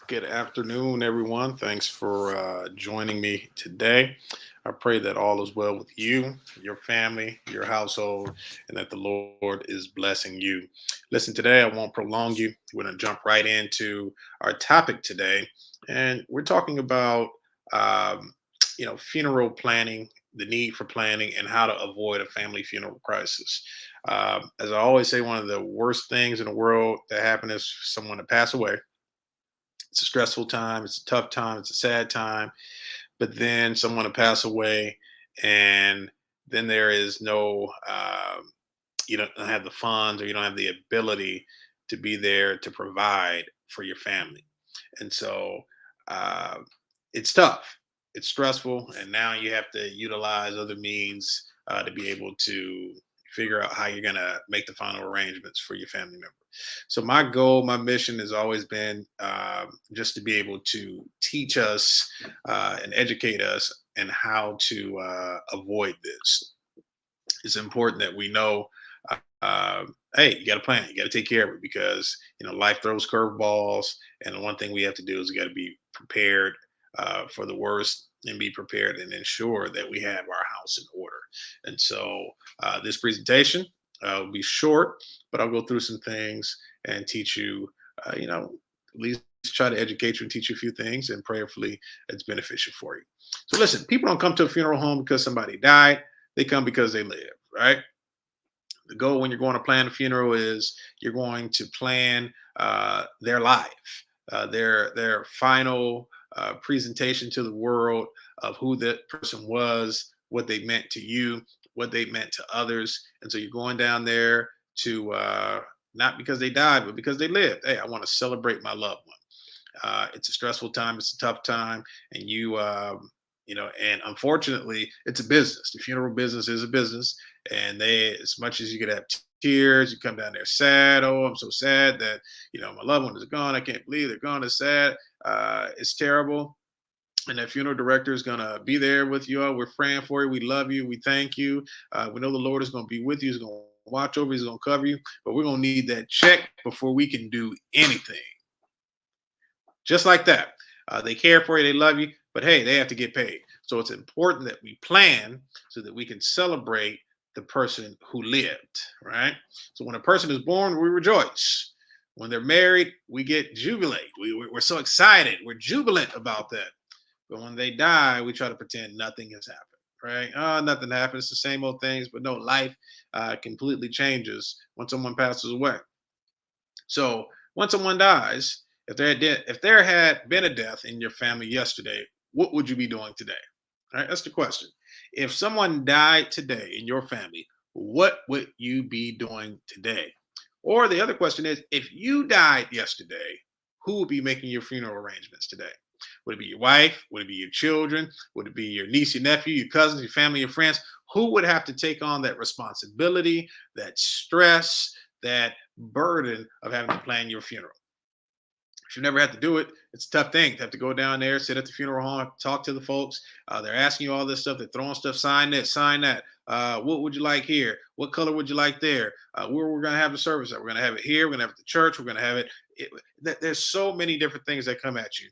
Good afternoon, everyone. Thanks for joining me today. I pray that all is well with you, your family, your household, and that the Lord is blessing you. Listen, today I won't prolong you. We're going to jump right into our topic today, and we're talking about um, funeral planning, the need for planning, and how to avoid a family funeral crisis. As I always say, one of the worst things in the world that happen is someone to pass away. It's a stressful time. It's a tough time. It's a sad time. But then someone will pass away, and then there is no, you don't have the funds or you don't have the ability to be there to provide for your family. And so uh, it's tough. It's stressful. And now you have to utilize other means to be able to figure out how you're going to make the final arrangements for your family member. So my goal, my mission has always been just to be able to teach us and educate us and how to avoid this. It's important that we know, hey, you got to plan, you got to take care of it because life throws curveballs, and the one thing we have to do is we got to be prepared for the worst and be prepared and ensure that we have our house in order. And so this presentation will be short, but I'll go through some things and teach you, at least try to educate you and teach you a few things, and prayerfully it's beneficial for you. So listen, people don't come to a funeral home because somebody died. They come because they live, right? The goal when you're going to plan a funeral is you're going to plan their life, their final presentation to the world of who that person was, what they meant to you, what they meant to others. And so you're going down there to not because they died, but because they lived. Hey, I want to celebrate my loved one. It's a stressful time. It's a tough time, and and unfortunately, it's a business. The funeral business is a business, and as much as you could have tears, you come down there sad. Oh, I'm so sad that my loved one is gone. I can't believe they're gone. It's sad. It's terrible. And that funeral director is going to be there with you all. We're praying for you. We love you. We thank you. We know the Lord is going to be with you. He's going to watch over you. He's going to cover you. But we're going to need that check before we can do anything. Just like that. They care for you, they love you, but hey, they have to get paid. So it's important that we plan so that we can celebrate the person who lived, right? So when a person is born, we rejoice. When they're married, we get jubilate. We're so excited. We're jubilant about that. But when they die, we try to pretend nothing has happened, right? Oh, nothing happened. It's the same old things, but no, life completely changes when someone passes away. So when someone dies, if there had been a death in your family yesterday, what would you be doing today? All right, that's the question. If someone died today in your family, what would you be doing today? Or the other question is, if you died yesterday, who would be making your funeral arrangements today? Would it be your wife? Would it be your children? Would it be your niece, your nephew, your cousins, your family, your friends? Who would have to take on that responsibility, that stress, that burden of having to plan your funeral? If you never had to do it, it's a tough thing to have to go down there, sit at the funeral home, talk to the folks. They're asking you all this stuff. They're throwing stuff. Sign this, sign that. What would you like here? What color would you like there? Where we're going to have the service at? We're going to have it here. We're going to have it at the church. We're going to have there's so many different things that come at you,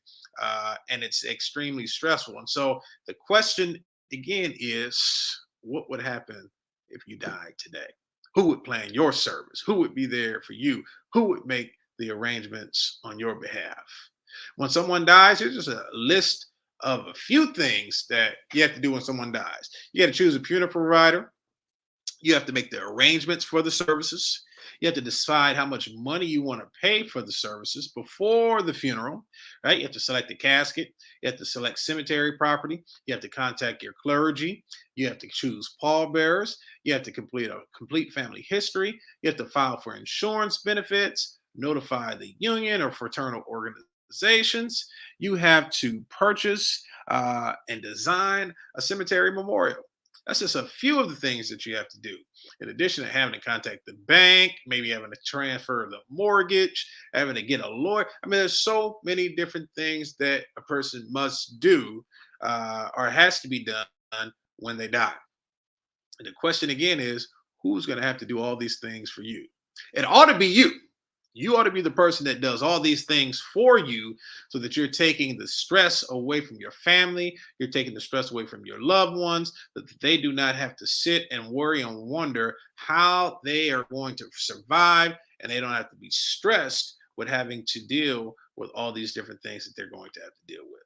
and it's extremely stressful. And so the question again is, what would happen if you died today? Who would plan your service? Who would be there for you? Who would make the arrangements on your behalf? When someone dies, here's just a list of a few things that you have to do when someone dies. You got to choose a funeral provider. You have to make the arrangements for the services. You have to decide how much money you want to pay for the services before the funeral, right? You have to select the casket. You have to select cemetery property. You have to contact your clergy. You have to choose pallbearers. You have to complete a complete family history. You have to file for insurance benefits, notify the union or fraternal organizations. You have to purchase and design a cemetery memorial. That's just a few of the things that you have to do. In addition to having to contact the bank, maybe having to transfer the mortgage, having to get a lawyer. I mean, there's so many different things that a person must do or has to be done when they die. And the question again is, who's going to have to do all these things for you? It ought to be you. You ought to be the person that does all these things for you so that you're taking the stress away from your family. You're taking the stress away from your loved ones, that they do not have to sit and worry and wonder how they are going to survive. And they don't have to be stressed with having to deal with all these different things that they're going to have to deal with.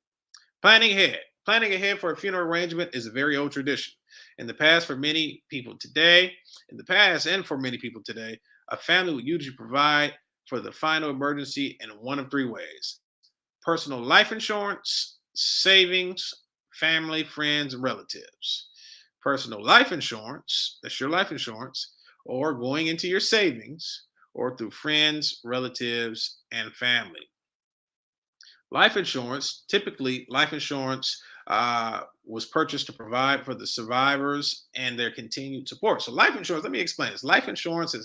Planning ahead. Planning ahead for a funeral arrangement is a very old tradition. In the past, for many people today, in the past and for many people today, a family would usually provide for the final emergency in one of three ways: personal life insurance, savings, family, friends, and relatives. Personal life insurance, that's your life insurance, or going into your savings, or through friends, relatives, and family. Life insurance, typically, life insurance was purchased to provide for the survivors and their continued support. So, life insurance, let me explain this. Life insurance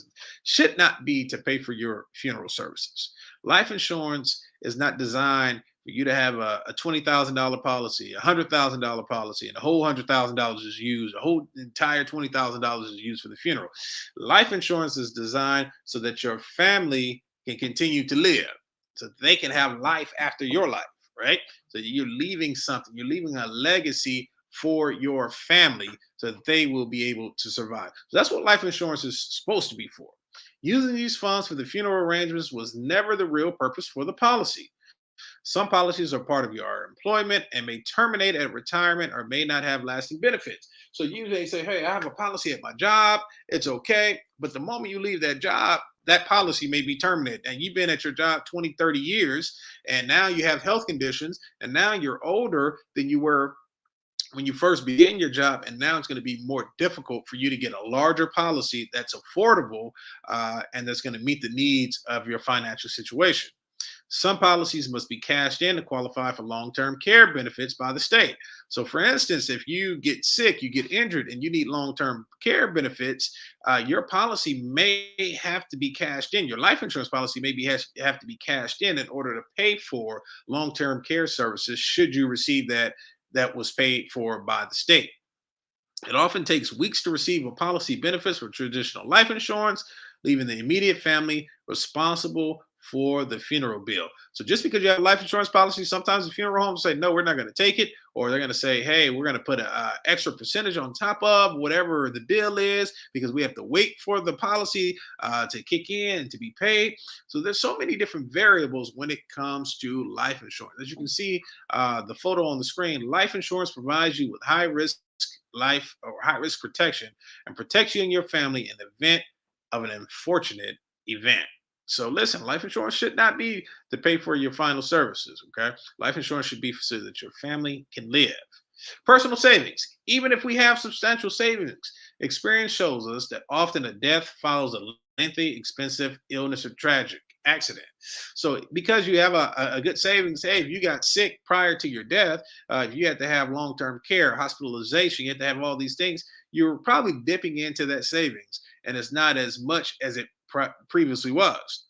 should not be to pay for your funeral services. Life insurance is not designed for you to have a $20,000 policy, $100,000 policy, and the whole $100,000 is used, a whole entire $20,000 is used for the funeral. Life insurance is designed so that your family can continue to live, so they can have life after your life, right? So you're leaving something, you're leaving a legacy for your family so that they will be able to survive. So that's what life insurance is supposed to be for. Using these funds for the funeral arrangements was never the real purpose for the policy. Some policies are part of your employment and may terminate at retirement or may not have lasting benefits. So you may say, hey, I have a policy at my job. It's okay. But the moment you leave that job, that policy may be terminated. And you've been at your job 20, 30 years, and now you have health conditions, and now you're older than you were when you first begin your job, and now it's going to be more difficult for you to get a larger policy that's affordable and that's going to meet the needs of your financial situation. Some policies must be cashed in to qualify for long term care benefits by the state. So, for instance, if you get sick, you get injured, and you need long term care benefits, your policy may have to be cashed in. Your life insurance policy have to be cashed in order to pay for long term care services should you receive that was paid for by the state. It often takes weeks to receive a policy benefits for traditional life insurance, leaving the immediate family responsible for the funeral bill. So just because you have a life insurance policy, sometimes the funeral homes say, no, we're not going to take it. Or they're going to say, hey, we're going to put an extra percentage on top of whatever the bill is because we have to wait for the policy to kick in and to be paid. So there's so many different variables when it comes to life insurance. As you can see, the photo on the screen, life insurance provides you with high risk life or high risk protection and protects you and your family in the event of an unfortunate event. So listen, life insurance should not be to pay for your final services. Okay. Life insurance should be so that your family can live. Personal savings. Even if we have substantial savings, experience shows us that often a death follows a lengthy, expensive illness or tragic accident. So, because you have a good savings, hey, if you got sick prior to your death, if you had to have long term care, hospitalization, you had to have all these things, you're probably dipping into that savings, and it's not as much as it previously was.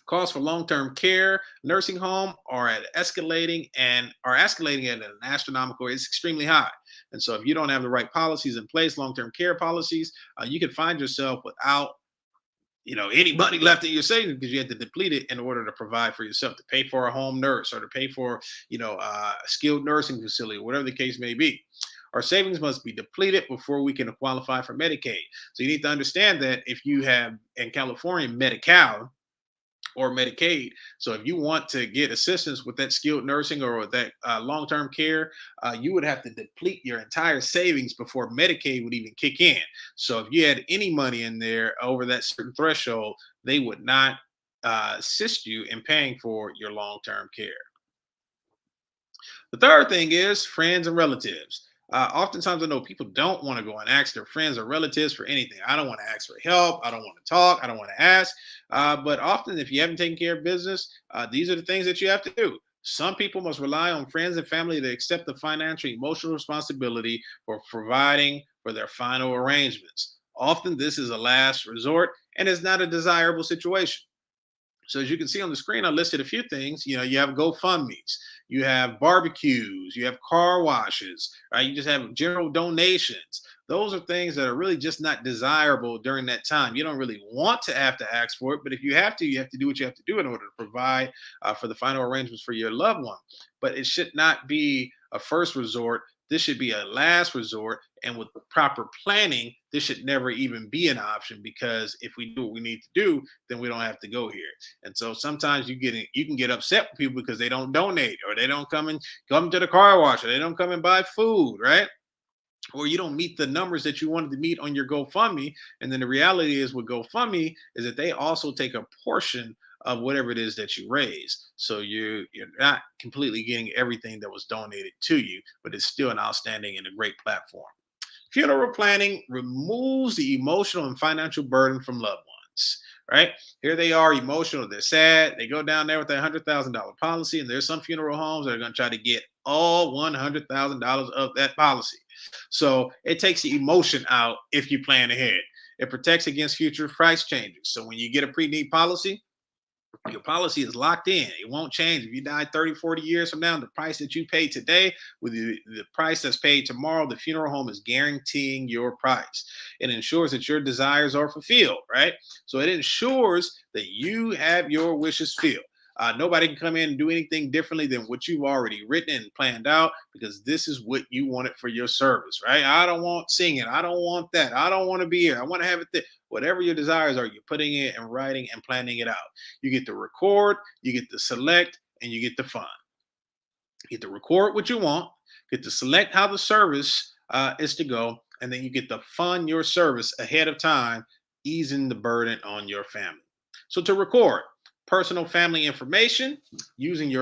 Costs for long-term care, nursing home are escalating at an astronomical. It's extremely high, and so if you don't have the right policies in place, long-term care policies, you can find yourself without any money left in your savings because you had to deplete it in order to provide for yourself, to pay for a home nurse or to pay for a skilled nursing facility, whatever the case may be. Our savings must be depleted before we can qualify for Medicaid. So you need to understand that if you have in California Medi-Cal or Medicaid, so if you want to get assistance with that skilled nursing or with that long-term care, you would have to deplete your entire savings before Medicaid would even kick in. So if you had any money in there over that certain threshold, they would not assist you in paying for your long-term care. The third thing is friends and relatives. Oftentimes, I know people don't want to go and ask their friends or relatives for anything. I don't want to ask for help. I don't want to talk. I don't want to ask. But often, if you haven't taken care of business, these are the things that you have to do. Some people must rely on friends and family to accept the financial, emotional responsibility for providing for their final arrangements. Often, this is a last resort and is not a desirable situation. So as you can see on the screen, I listed a few things. You have GoFundMe's, you have barbecues, you have car washes, right? You just have general donations. Those are things that are really just not desirable during that time. You don't really want to have to ask for it, but if you have to do what you have to do in order to provide for the final arrangements for your loved one. But it should not be a first resort. This should be a last resort. And with proper planning, this should never even be an option, because if we do what we need to do, then we don't have to go here. And so sometimes you can get upset with people because they don't donate, or they don't come to the car wash, or they don't come and buy food, right? Or you don't meet the numbers that you wanted to meet on your GoFundMe. And then the reality is with GoFundMe is that they also take a portion of whatever it is that you raise. So you're not completely getting everything that was donated to you, but it's still an outstanding and a great platform. Funeral planning removes the emotional and financial burden from loved ones. Right here, they are emotional. They're sad. They go down there with that $100,000 policy, and there's some funeral homes that are going to try to get all $100,000 of that policy. So it takes the emotion out if you plan ahead. It protects against future price changes. So when you get a pre-need policy, your policy is locked in. It won't change. If you die 30, 40 years from now, the price that you pay today with the price that's paid tomorrow, the funeral home is guaranteeing your price. It ensures that your desires are fulfilled, right? So it ensures that you have your wishes filled. Nobody can come in and do anything differently than what you've already written and planned out, because this is what you wanted for your service, right? I don't want singing. I don't want that. I don't want to be here. I want to have it there. Whatever your desires are, you're putting it in writing and planning it out. You get to record, you get to select, and you get to fund. You get to record what you want, get to select how the service is to go, and then you get to fund your service ahead of time, easing the burden on your family. So to record personal family information using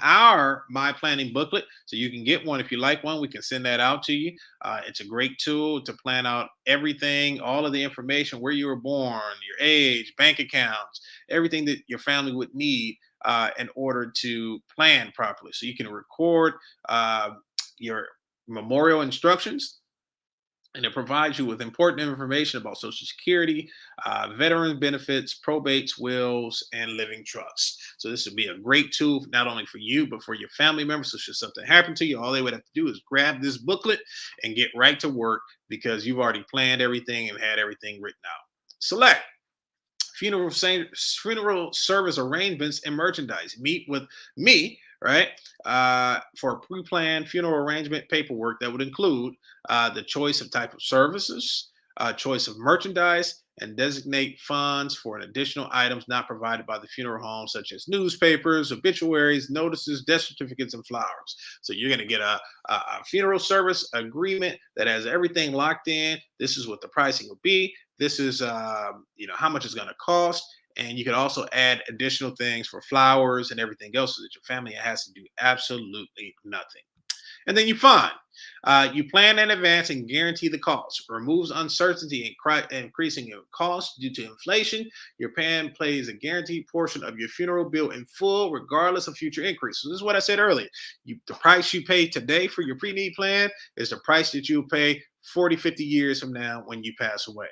our My Planning booklet. So you can get one if you like one. We can send that out to you. It's a great tool to plan out everything, all of the information, where you were born, your age, bank accounts, everything that your family would need in order to plan properly. So you can record your memorial instructions, and it provides you with important information about Social Security, veteran benefits, probates, wills, and living trusts. So this would be a great tool not only for you but for your family members. So should something happen to you, all they would have to do is grab this booklet and get right to work, because you've already planned everything and had everything written out. Select funeral service arrangements and merchandise. Meet with me, right, for pre-planned funeral arrangement paperwork that would include the choice of type of services, choice of merchandise, and designate funds for an additional items not provided by the funeral home, such as newspapers, obituaries, notices, death certificates, and flowers. So you're going to get a funeral service agreement that has everything locked in. This is what the pricing will be. This is how much it's going to cost, and you can also add additional things for flowers and everything else, so that your family has to do absolutely nothing. And then you plan in advance and guarantee the cost. Removes uncertainty and increasing your costs due to inflation. Your plan pays a guaranteed portion of your funeral bill in full, regardless of future increases. This is what I said earlier. The price you pay today for your pre-need plan is the price that you'll pay 40, 50 years from now when you pass away.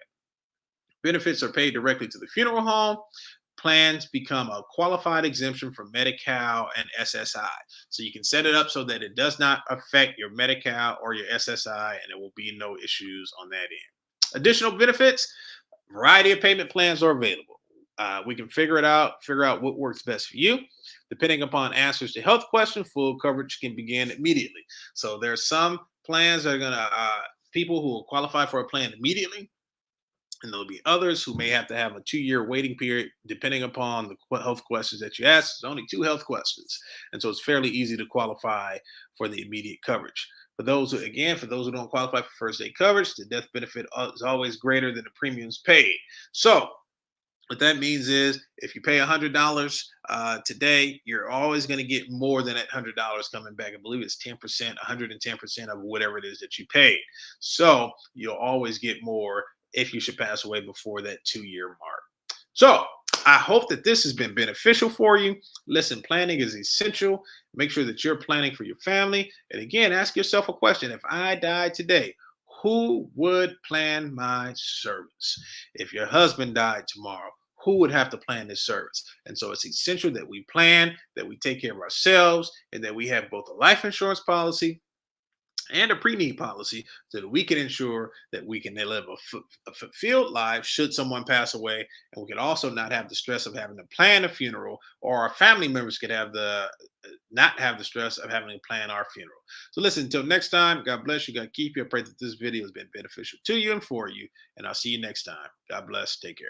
Benefits are paid directly to the funeral home. Plans become a qualified exemption for Medi-Cal and SSI. So you can set it up so that it does not affect your Medi-Cal or your SSI, and there will be no issues on that end. Additional benefits, variety of payment plans are available. We can figure out what works best for you. Depending upon answers to health questions, full coverage can begin immediately. So there are some plans that are going to, people who will qualify for a plan immediately, and there'll be others who may have to have a 2-year waiting period, depending upon the health questions that you ask. There's only 2 health questions, and so it's fairly easy to qualify for the immediate coverage. For those who don't qualify for first day coverage, the death benefit is always greater than the premiums paid. So what that means is, if you pay $100 today, you're always going to get more than that $100 coming back. I believe it's 10%, 110% of whatever it is that you paid. So you'll always get more if you should pass away before that 2-year mark. So I hope that this has been beneficial for you. Listen, planning is essential. Make sure that you're planning for your family. And again, ask yourself a question. If I died today, who would plan my service? If your husband died tomorrow, who would have to plan this service? And so it's essential that we plan, that we take care of ourselves, and that we have both a life insurance policy and a pre-need policy so that we can ensure that we can live a fulfilled life should someone pass away, and we can also not have the stress of having to plan a funeral, or our family members could have the not have the stress of having to plan our funeral. So listen, until next time, God bless you, God keep you. I pray that this video has been beneficial to you and for you, and I'll see you next time. God bless. Take care.